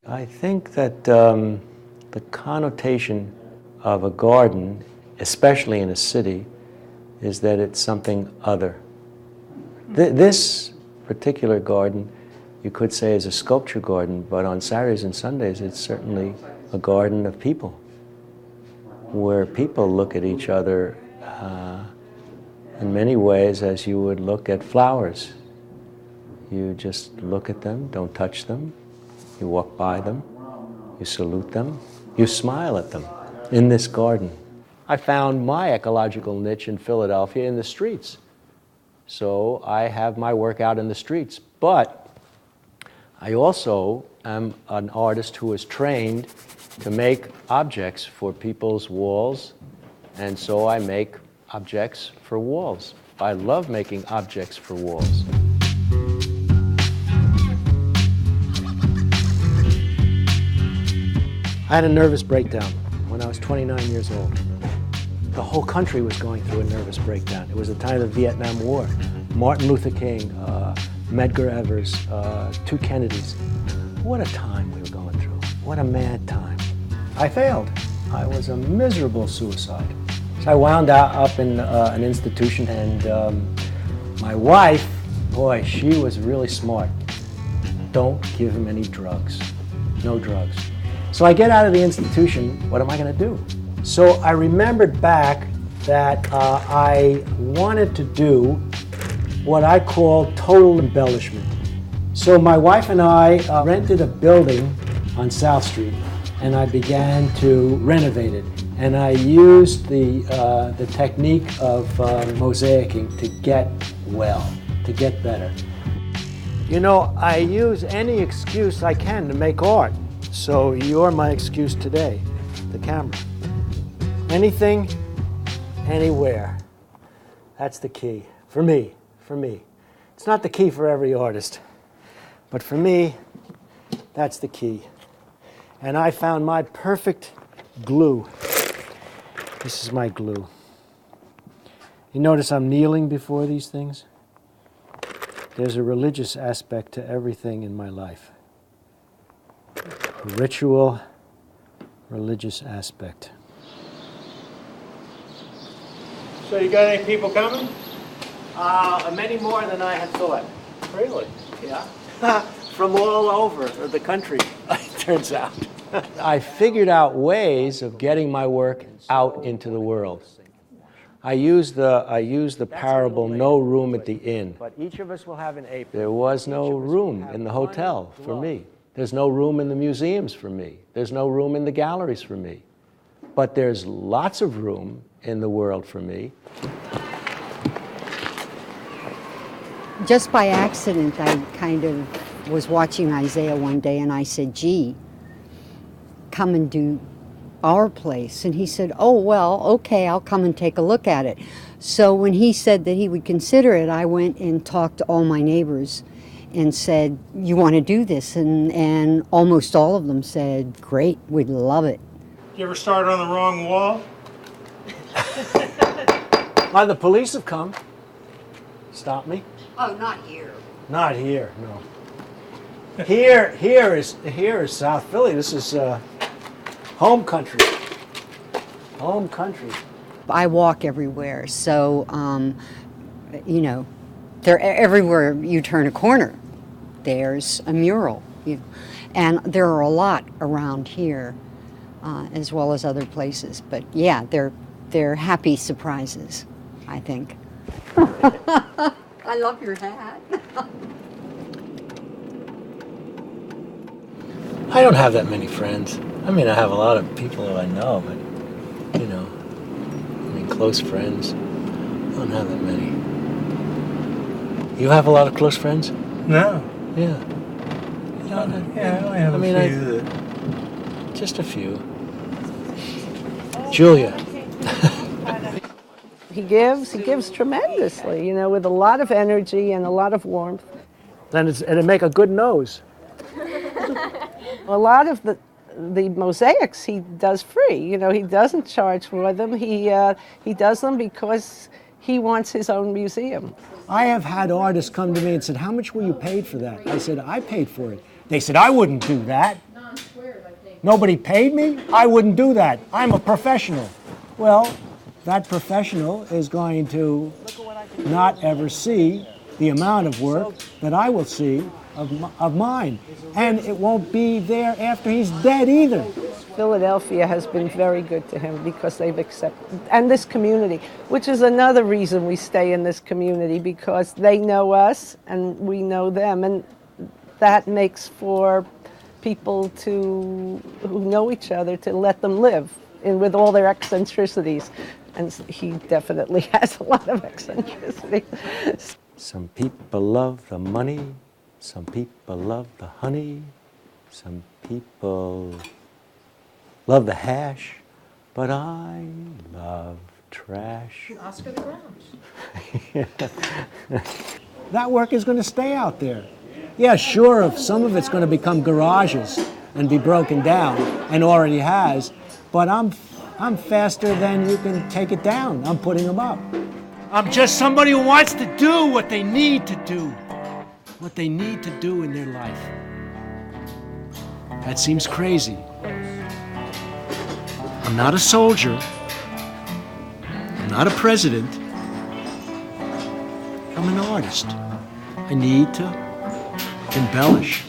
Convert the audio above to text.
I think that the connotation of a garden, especially in a city, is that it's something other. This particular garden, you could say, is a sculpture garden, but on Saturdays and Sundays it's certainly a garden of people, where people look at each other in many ways as you would look at flowers. You just look at them, don't touch them, you walk by them, you salute them, you smile at them in this garden. I found my ecological niche in Philadelphia in the streets. So I have my work out in the streets, but I also am an artist who is trained to make objects for people's walls, and so I make objects for walls. I love making objects for walls. I had a nervous breakdown when I was 29 years old. The whole country was going through a nervous breakdown. It was the time of the Vietnam War. Martin Luther King, Medgar Evers, two Kennedys. What a time we were going through. What a mad time. I failed. I was a miserable suicide. So I wound up in an institution, and my wife, boy, she was really smart. Don't give him any drugs. No drugs. So I get out of the institution, what am I going to do? So I remembered back that I wanted to do what I call total embellishment. So my wife and I rented a building on South Street, and I began to renovate it. And I used the technique of mosaicing to get well, to get better. You know, I use any excuse I can to make art. So you're my excuse today, the camera. Anything, anywhere. That's the key, for me. It's not the key for every artist, but for me, that's the key. And I found my perfect glue. This is my glue. You notice I'm kneeling before these things? There's a religious aspect to everything in my life. A ritual, religious aspect. So you got any people coming? Many more than I had thought. Really? Yeah. From all over the country, it turns out. I figured out ways of getting my work out into the world. I use the parable, no room at the inn. But each of us will have an apron. There was no room in the hotel for me. There's no room in the museums for me. There's no room in the galleries for me. But there's lots of room in the world for me. Just by accident, I kind of was watching Isaiah one day, and I said, gee, come and do our place. And he said, oh, well, okay, I'll come and take a look at it. So when he said that he would consider it, I went and talked to all my neighbors and said, you want to do this? And almost all of them said, great, we'd love it. You ever started on the wrong wall? The police have come. Stop me. Oh, not here. Not here, no. Here is South Philly. This is home country. Home country. I walk everywhere, so, you know, everywhere you turn a corner, there's a mural. And there are a lot around here, as well as other places. But yeah, they're happy surprises, I think. I love your hat. I don't have that many friends. I mean, I have a lot of people who I know, but, you know, I mean, close friends. I don't have that many. You have a lot of close friends? No. Yeah. Yeah, I only have a few. Just a few. Julia. He gives tremendously, you know, with a lot of energy and a lot of warmth. And it'd make a good nose. A lot of the mosaics he does free. You know, he doesn't charge for them. He does them because he wants his own museum. I have had artists come to me and said, how much were you paid for that? I said, I paid for it. They said, I wouldn't do that. Nobody paid me? I wouldn't do that. I'm a professional. Well, that professional is going to not ever see the amount of work that I will see of mine. And it won't be there after he's dead either. Philadelphia has been very good to him because they've accepted, and this community, which is another reason we stay in this community, because they know us and we know them, and that makes for people who know each other to let them live with all their eccentricities. And he definitely has a lot of eccentricities. Some people love the money, some people love the honey, some people love the hash, but I love trash. Oscar the Grouch. That work is going to stay out there. Yeah, sure, if some of it's going to become garages and be broken down, and already has, but I'm faster than you can take it down. I'm putting them up. I'm just somebody who wants to do what they need to do. What they need to do in their life. That seems crazy. I'm not a soldier. I'm not a president. I'm an artist. I need to embellish.